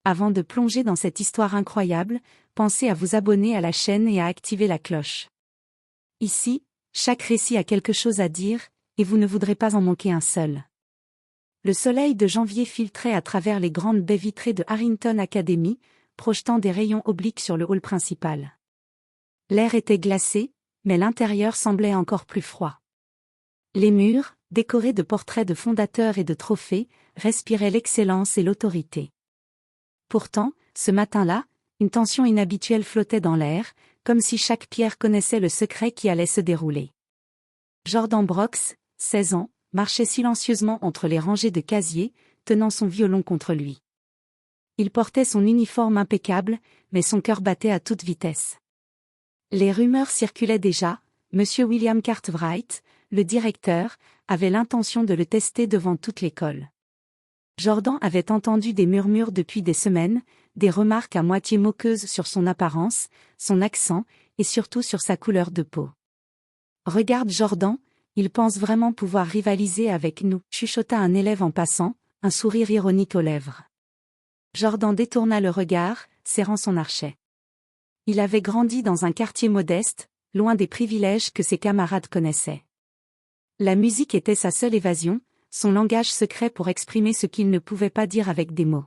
Avant de plonger dans cette histoire incroyable, pensez à vous abonner à la chaîne et à activer la cloche. Ici, chaque récit a quelque chose à dire, et vous ne voudrez pas en manquer un seul. Le soleil de janvier filtrait à travers les grandes baies vitrées de Harrington Academy, projetant des rayons obliques sur le hall principal. L'air était glacé, mais l'intérieur semblait encore plus froid. Les murs, décorés de portraits de fondateurs et de trophées, respiraient l'excellence et l'autorité. Pourtant, ce matin-là, une tension inhabituelle flottait dans l'air, comme si chaque pierre connaissait le secret qui allait se dérouler. Jordan Brox, 16 ans, marchait silencieusement entre les rangées de casiers, tenant son violon contre lui. Il portait son uniforme impeccable, mais son cœur battait à toute vitesse. Les rumeurs circulaient déjà, Monsieur William Cartwright, le directeur, avait l'intention de le tester devant toute l'école. Jordan avait entendu des murmures depuis des semaines, des remarques à moitié moqueuses sur son apparence, son accent, et surtout sur sa couleur de peau. « Regarde Jordan, il pense vraiment pouvoir rivaliser avec nous », chuchota un élève en passant, un sourire ironique aux lèvres. Jordan détourna le regard, serrant son archet. Il avait grandi dans un quartier modeste, loin des privilèges que ses camarades connaissaient. La musique était sa seule évasion, son langage secret pour exprimer ce qu'il ne pouvait pas dire avec des mots.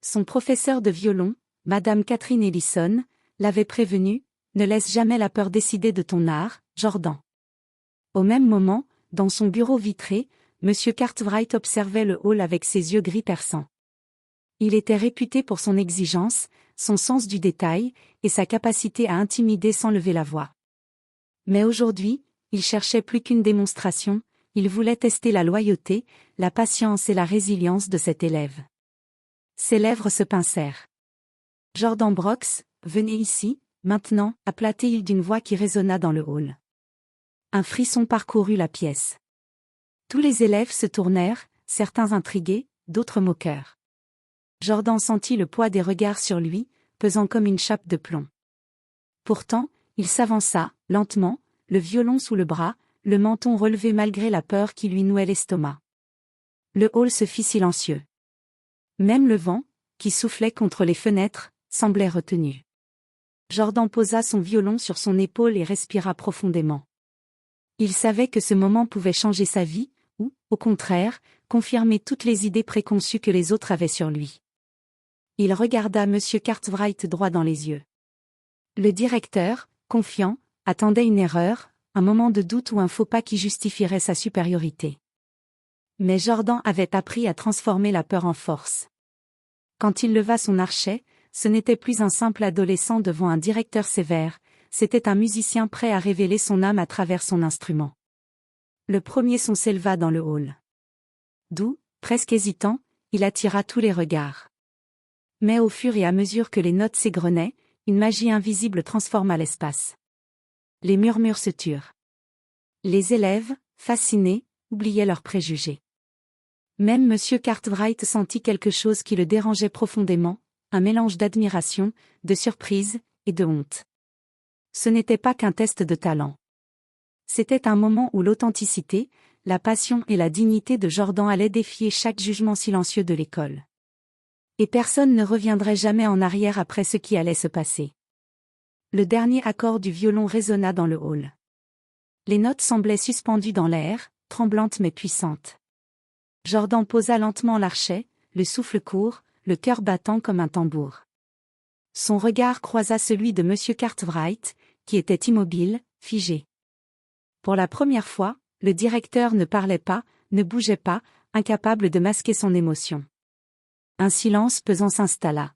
Son professeur de violon, Madame Catherine Ellison, l'avait prévenu, « Ne laisse jamais la peur décider de ton art, Jordan ». Au même moment, dans son bureau vitré, Monsieur Cartwright observait le hall avec ses yeux gris perçants. Il était réputé pour son exigence, son sens du détail, et sa capacité à intimider sans lever la voix. Mais aujourd'hui, il cherchait plus qu'une démonstration, il voulait tester la loyauté, la patience et la résilience de cet élève. Ses lèvres se pincèrent. « Jordan Brox, venez ici, maintenant », appela-t-il d'une voix qui résonna dans le hall. Un frisson parcourut la pièce. Tous les élèves se tournèrent, certains intrigués, d'autres moqueurs. Jordan sentit le poids des regards sur lui, pesant comme une chape de plomb. Pourtant, il s'avança, lentement, le violon sous le bras, le menton relevé malgré la peur qui lui nouait l'estomac. Le hall se fit silencieux. Même le vent, qui soufflait contre les fenêtres, semblait retenu. Jordan posa son violon sur son épaule et respira profondément. Il savait que ce moment pouvait changer sa vie, ou, au contraire, confirmer toutes les idées préconçues que les autres avaient sur lui. Il regarda Monsieur Cartwright droit dans les yeux. Le directeur, confiant, attendait une erreur, un moment de doute ou un faux pas qui justifierait sa supériorité. Mais Jordan avait appris à transformer la peur en force. Quand il leva son archet, ce n'était plus un simple adolescent devant un directeur sévère, c'était un musicien prêt à révéler son âme à travers son instrument. Le premier son s'éleva dans le hall. Doux, presque hésitant, il attira tous les regards. Mais au fur et à mesure que les notes s'égrenaient, une magie invisible transforma l'espace. Les murmures se turent. Les élèves, fascinés, oubliaient leurs préjugés. Même M. Cartwright sentit quelque chose qui le dérangeait profondément, un mélange d'admiration, de surprise, et de honte. Ce n'était pas qu'un test de talent. C'était un moment où l'authenticité, la passion et la dignité de Jordan allaient défier chaque jugement silencieux de l'école. Et personne ne reviendrait jamais en arrière après ce qui allait se passer. Le dernier accord du violon résonna dans le hall. Les notes semblaient suspendues dans l'air, tremblantes mais puissantes. Jordan posa lentement l'archet, le souffle court, le cœur battant comme un tambour. Son regard croisa celui de M. Cartwright, qui était immobile, figé. Pour la première fois, le directeur ne parlait pas, ne bougeait pas, incapable de masquer son émotion. Un silence pesant s'installa.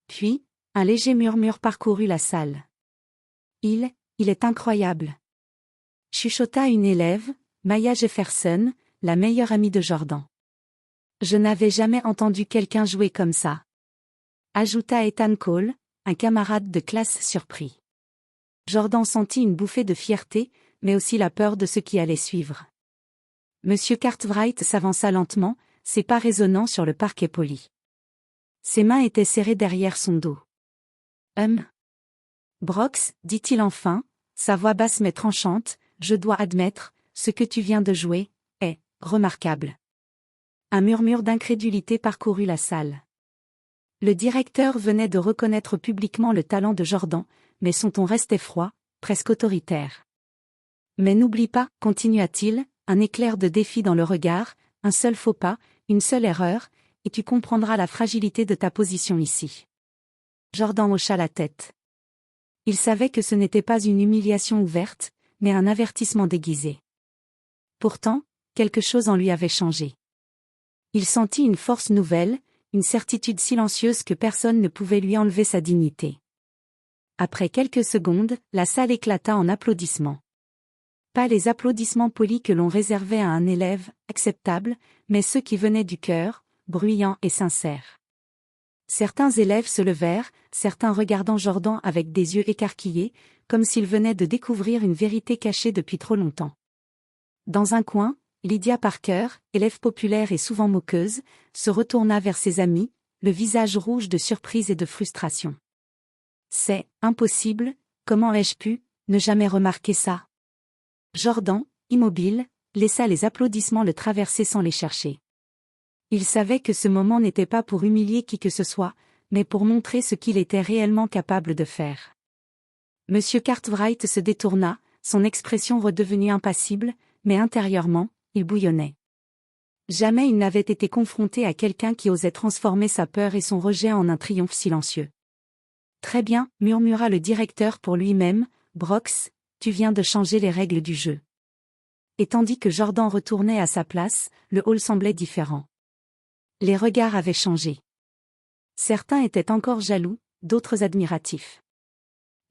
Puis, un léger murmure parcourut la salle. Il est incroyable. Chuchota une élève, Maya Jefferson, la meilleure amie de Jordan. Je n'avais jamais entendu quelqu'un jouer comme ça. Ajouta Ethan Cole, un camarade de classe surpris. Jordan sentit une bouffée de fierté, mais aussi la peur de ce qui allait suivre. Monsieur Cartwright s'avança lentement, ses pas résonnant sur le parquet poli. Ses mains étaient serrées derrière son dos. Brox, dit-il enfin, sa voix basse mais tranchante, je dois admettre, ce que tu viens de jouer, est remarquable. Un murmure d'incrédulité parcourut la salle. Le directeur venait de reconnaître publiquement le talent de Jordan, mais son ton restait froid, presque autoritaire. Mais n'oublie pas, continua-t-il, un éclair de défi dans le regard, un seul faux pas, une seule erreur, et tu comprendras la fragilité de ta position ici. Jordan hocha la tête. Il savait que ce n'était pas une humiliation ouverte, mais un avertissement déguisé. Pourtant, quelque chose en lui avait changé. Il sentit une force nouvelle, une certitude silencieuse que personne ne pouvait lui enlever sa dignité. Après quelques secondes, la salle éclata en applaudissements. Pas les applaudissements polis que l'on réservait à un élève, acceptable, mais ceux qui venaient du cœur, bruyants et sincères. Certains élèves se levèrent, certains regardant Jordan avec des yeux écarquillés, comme s'ils venaient de découvrir une vérité cachée depuis trop longtemps. Dans un coin, Lydia Parker, élève populaire et souvent moqueuse, se retourna vers ses amis, le visage rouge de surprise et de frustration. « C'est impossible, comment ai-je pu ne jamais remarquer ça ?» Jordan, immobile, laissa les applaudissements le traverser sans les chercher. Il savait que ce moment n'était pas pour humilier qui que ce soit, mais pour montrer ce qu'il était réellement capable de faire. Monsieur Cartwright se détourna, son expression redevenue impassible, mais intérieurement, il bouillonnait. Jamais il n'avait été confronté à quelqu'un qui osait transformer sa peur et son rejet en un triomphe silencieux. « Très bien, » murmura le directeur pour lui-même, « Brox, tu viens de changer les règles du jeu. » Et tandis que Jordan retournait à sa place, le hall semblait différent. Les regards avaient changé. Certains étaient encore jaloux, d'autres admiratifs.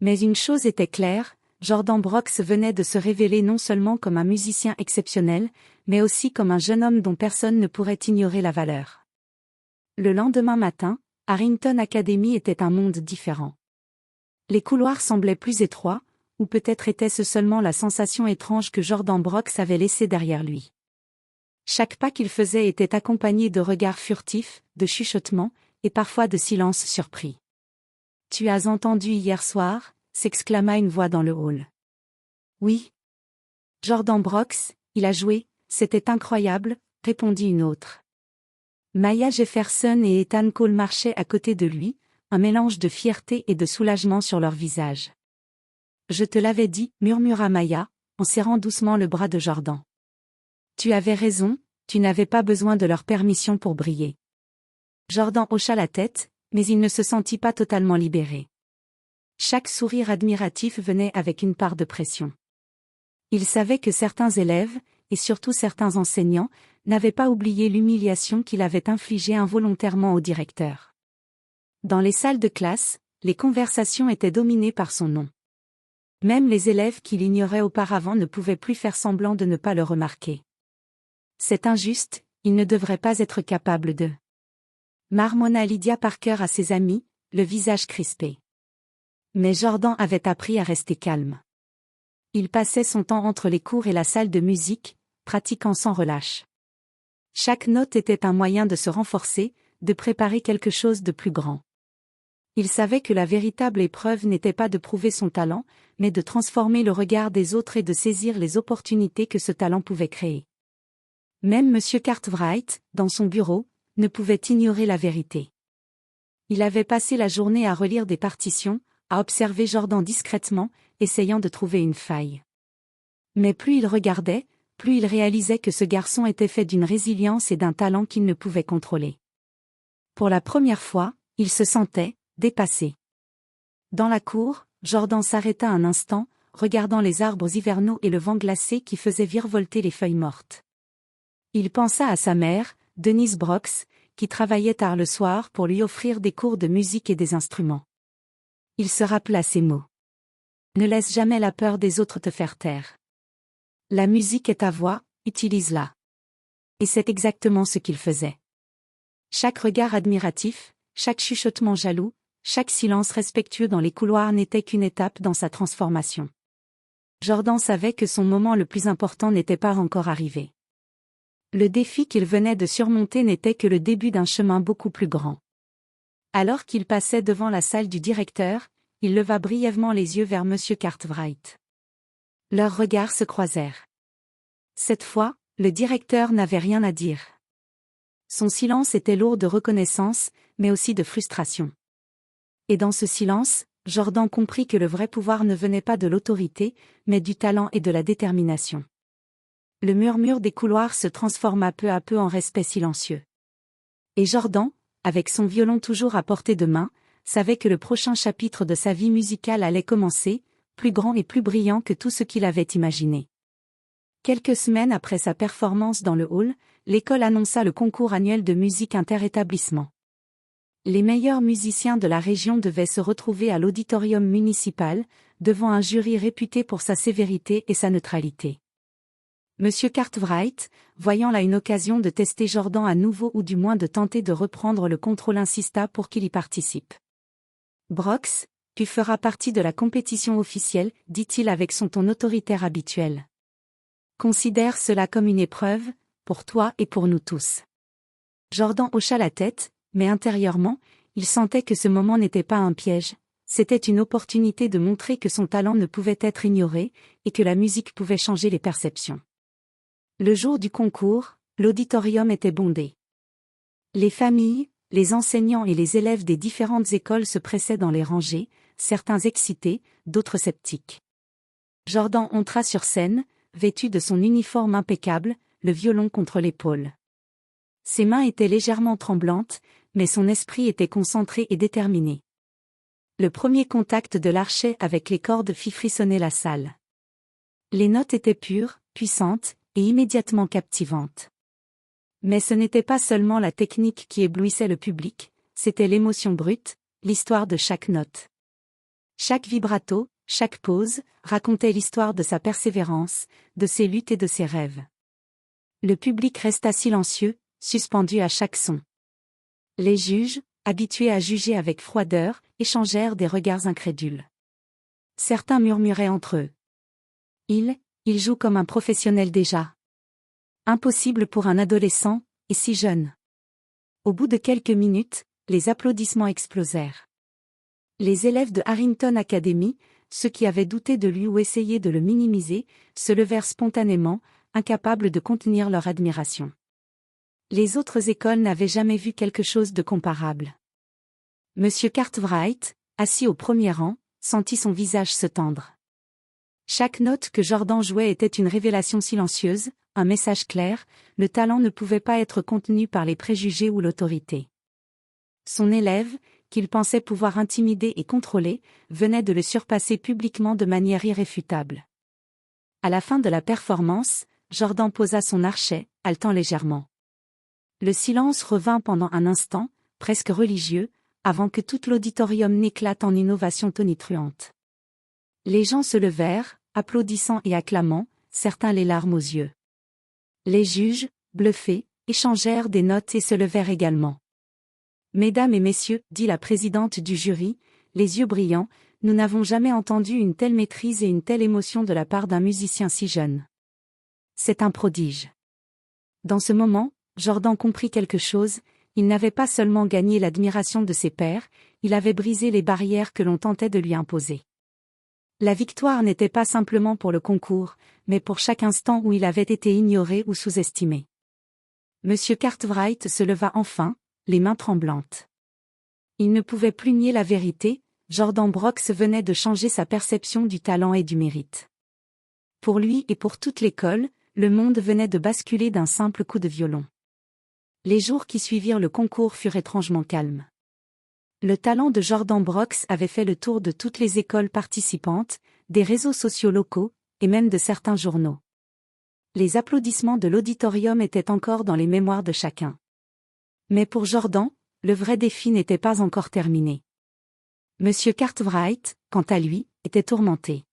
Mais une chose était claire, Jordan Brox venait de se révéler non seulement comme un musicien exceptionnel, mais aussi comme un jeune homme dont personne ne pourrait ignorer la valeur. Le lendemain matin, Harrington Academy était un monde différent. Les couloirs semblaient plus étroits, ou peut-être était-ce seulement la sensation étrange que Jordan Brox avait laissée derrière lui. Chaque pas qu'il faisait était accompagné de regards furtifs, de chuchotements, et parfois de silences surpris. « Tu as entendu hier soir ?» s'exclama une voix dans le hall. « Oui. »« Jordan Brox, il a joué, c'était incroyable », répondit une autre. Maya Jefferson et Ethan Cole marchaient à côté de lui, un mélange de fierté et de soulagement sur leurs visages. « Je te l'avais dit », murmura Maya, en serrant doucement le bras de Jordan. « Tu avais raison, tu n'avais pas besoin de leur permission pour briller. » Jordan hocha la tête, mais il ne se sentit pas totalement libéré. Chaque sourire admiratif venait avec une part de pression. Il savait que certains élèves, et surtout certains enseignants, n'avaient pas oublié l'humiliation qu'il avait infligée involontairement au directeur. Dans les salles de classe, les conversations étaient dominées par son nom. Même les élèves qui l'ignoraient auparavant ne pouvaient plus faire semblant de ne pas le remarquer. C'est injuste, il ne devrait pas être capable de... marmonna Lydia Parker à ses amis, le visage crispé. Mais Jordan avait appris à rester calme. Il passait son temps entre les cours et la salle de musique, pratiquant sans relâche. Chaque note était un moyen de se renforcer, de préparer quelque chose de plus grand. Il savait que la véritable épreuve n'était pas de prouver son talent, mais de transformer le regard des autres et de saisir les opportunités que ce talent pouvait créer. Même M. Cartwright, dans son bureau, ne pouvait ignorer la vérité. Il avait passé la journée à relire des partitions, à observer Jordan discrètement, essayant de trouver une faille. Mais plus il regardait, plus il réalisait que ce garçon était fait d'une résilience et d'un talent qu'il ne pouvait contrôler. Pour la première fois, il se sentait dépassé. Dans la cour, Jordan s'arrêta un instant, regardant les arbres hivernaux et le vent glacé qui faisait virevolter les feuilles mortes. Il pensa à sa mère, Denise Brox, qui travaillait tard le soir pour lui offrir des cours de musique et des instruments. Il se rappela ces mots. « Ne laisse jamais la peur des autres te faire taire. La musique est ta voix, utilise-la. » Et c'est exactement ce qu'il faisait. Chaque regard admiratif, chaque chuchotement jaloux, chaque silence respectueux dans les couloirs n'était qu'une étape dans sa transformation. Jordan savait que son moment le plus important n'était pas encore arrivé. Le défi qu'il venait de surmonter n'était que le début d'un chemin beaucoup plus grand. Alors qu'il passait devant la salle du directeur, il leva brièvement les yeux vers M. Cartwright. Leurs regards se croisèrent. Cette fois, le directeur n'avait rien à dire. Son silence était lourd de reconnaissance, mais aussi de frustration. Et dans ce silence, Jordan comprit que le vrai pouvoir ne venait pas de l'autorité, mais du talent et de la détermination. Le murmure des couloirs se transforma peu à peu en respect silencieux. Et Jordan, avec son violon toujours à portée de main, savait que le prochain chapitre de sa vie musicale allait commencer, plus grand et plus brillant que tout ce qu'il avait imaginé. Quelques semaines après sa performance dans le hall, l'école annonça le concours annuel de musique inter-établissement. Les meilleurs musiciens de la région devaient se retrouver à l'auditorium municipal, devant un jury réputé pour sa sévérité et sa neutralité. Monsieur Cartwright, voyant là une occasion de tester Jordan à nouveau ou du moins de tenter de reprendre le contrôle, insista pour qu'il y participe. Brox, tu feras partie de la compétition officielle, dit-il avec son ton autoritaire habituel. Considère cela comme une épreuve, pour toi et pour nous tous. Jordan hocha la tête, mais intérieurement, il sentait que ce moment n'était pas un piège, c'était une opportunité de montrer que son talent ne pouvait être ignoré, et que la musique pouvait changer les perceptions. Le jour du concours, l'auditorium était bondé. Les familles, les enseignants et les élèves des différentes écoles se pressaient dans les rangées, certains excités, d'autres sceptiques. Jordan entra sur scène, vêtu de son uniforme impeccable, le violon contre l'épaule. Ses mains étaient légèrement tremblantes, mais son esprit était concentré et déterminé. Le premier contact de l'archet avec les cordes fit frissonner la salle. Les notes étaient pures, puissantes, et immédiatement captivantes. Mais ce n'était pas seulement la technique qui éblouissait le public, c'était l'émotion brute, l'histoire de chaque note. Chaque vibrato, chaque pause, racontait l'histoire de sa persévérance, de ses luttes et de ses rêves. Le public resta silencieux, suspendu à chaque son. Les juges, habitués à juger avec froideur, échangèrent des regards incrédules. Certains murmuraient entre eux. Il joue comme un professionnel déjà. Impossible pour un adolescent, et si jeune. Au bout de quelques minutes, les applaudissements explosèrent. Les élèves de Harrington Academy, ceux qui avaient douté de lui ou essayé de le minimiser, se levèrent spontanément, incapables de contenir leur admiration. Les autres écoles n'avaient jamais vu quelque chose de comparable. Monsieur Cartwright, assis au premier rang, sentit son visage se tendre. Chaque note que Jordan jouait était une révélation silencieuse, un message clair, le talent ne pouvait pas être contenu par les préjugés ou l'autorité. Son élève, qu'il pensait pouvoir intimider et contrôler, venait de le surpasser publiquement de manière irréfutable. À la fin de la performance, Jordan posa son archet, haletant légèrement. Le silence revint pendant un instant, presque religieux, avant que tout l'auditorium n'éclate en une ovation tonitruante. Les gens se levèrent, applaudissant et acclamant, certains les larmes aux yeux. Les juges, bluffés, échangèrent des notes et se levèrent également. « Mesdames et messieurs, dit la présidente du jury, les yeux brillants, nous n'avons jamais entendu une telle maîtrise et une telle émotion de la part d'un musicien si jeune. C'est un prodige. » Dans ce moment, Jordan comprit quelque chose, il n'avait pas seulement gagné l'admiration de ses pairs, il avait brisé les barrières que l'on tentait de lui imposer. La victoire n'était pas simplement pour le concours, mais pour chaque instant où il avait été ignoré ou sous-estimé. Monsieur Cartwright se leva enfin, les mains tremblantes. Il ne pouvait plus nier la vérité, Jordan Brox venait de changer sa perception du talent et du mérite. Pour lui et pour toute l'école, le monde venait de basculer d'un simple coup de violon. Les jours qui suivirent le concours furent étrangement calmes. Le talent de Jordan Brox avait fait le tour de toutes les écoles participantes, des réseaux sociaux locaux, et même de certains journaux. Les applaudissements de l'auditorium étaient encore dans les mémoires de chacun. Mais pour Jordan, le vrai défi n'était pas encore terminé. Monsieur Cartwright, quant à lui, était tourmenté.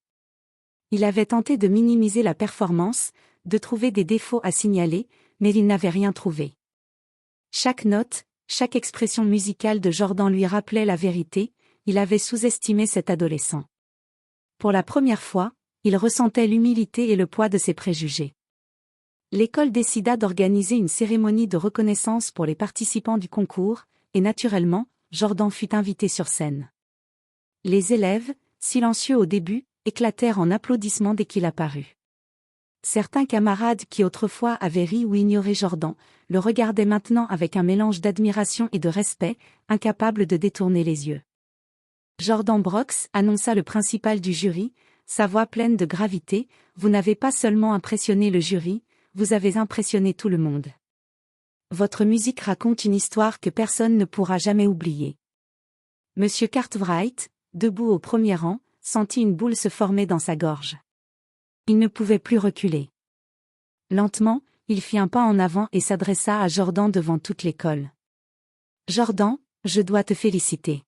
Il avait tenté de minimiser la performance, de trouver des défauts à signaler, mais il n'avait rien trouvé. Chaque note, chaque expression musicale de Jordan lui rappelait la vérité, il avait sous-estimé cet adolescent. Pour la première fois, il ressentait l'humilité et le poids de ses préjugés. L'école décida d'organiser une cérémonie de reconnaissance pour les participants du concours, et naturellement, Jordan fut invité sur scène. Les élèves, silencieux au début, éclatèrent en applaudissements dès qu'il apparut. Certains camarades qui autrefois avaient ri ou ignoré Jordan, le regardaient maintenant avec un mélange d'admiration et de respect, incapables de détourner les yeux. Jordan Brox, annonça le principal du jury, sa voix pleine de gravité, vous n'avez pas seulement impressionné le jury, vous avez impressionné tout le monde. Votre musique raconte une histoire que personne ne pourra jamais oublier. Monsieur Cartwright, debout au premier rang, sentit une boule se former dans sa gorge. Il ne pouvait plus reculer. Lentement, il fit un pas en avant et s'adressa à Jordan devant toute l'école. Jordan, je dois te féliciter.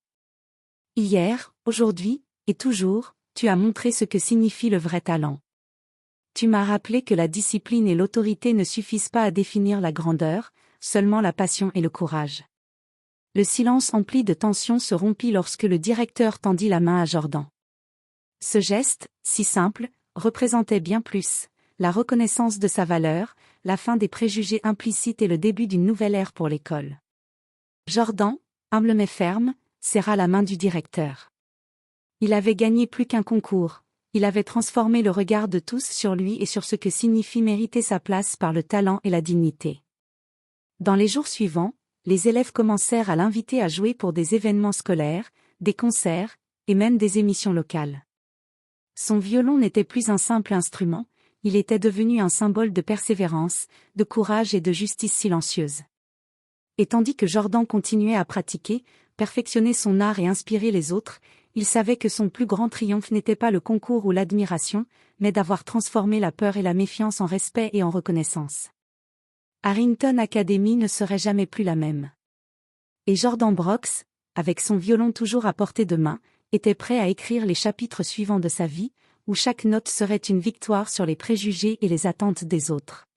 Hier, aujourd'hui, et toujours, tu as montré ce que signifie le vrai talent. Tu m'as rappelé que la discipline et l'autorité ne suffisent pas à définir la grandeur, seulement la passion et le courage. Le silence empli de tension se rompit lorsque le directeur tendit la main à Jordan. Ce geste, si simple, représentait bien plus, la reconnaissance de sa valeur, la fin des préjugés implicites et le début d'une nouvelle ère pour l'école. Jordan, humble mais ferme, serra la main du directeur. Il avait gagné plus qu'un concours, il avait transformé le regard de tous sur lui et sur ce que signifie mériter sa place par le talent et la dignité. Dans les jours suivants, les élèves commencèrent à l'inviter à jouer pour des événements scolaires, des concerts, et même des émissions locales. Son violon n'était plus un simple instrument, il était devenu un symbole de persévérance, de courage et de justice silencieuse. Et tandis que Jordan continuait à pratiquer, perfectionner son art et inspirer les autres, il savait que son plus grand triomphe n'était pas le concours ou l'admiration, mais d'avoir transformé la peur et la méfiance en respect et en reconnaissance. Harrington Academy ne serait jamais plus la même. Et Jordan Brox, avec son violon toujours à portée de main, était prêt à écrire les chapitres suivants de sa vie, où chaque note serait une victoire sur les préjugés et les attentes des autres.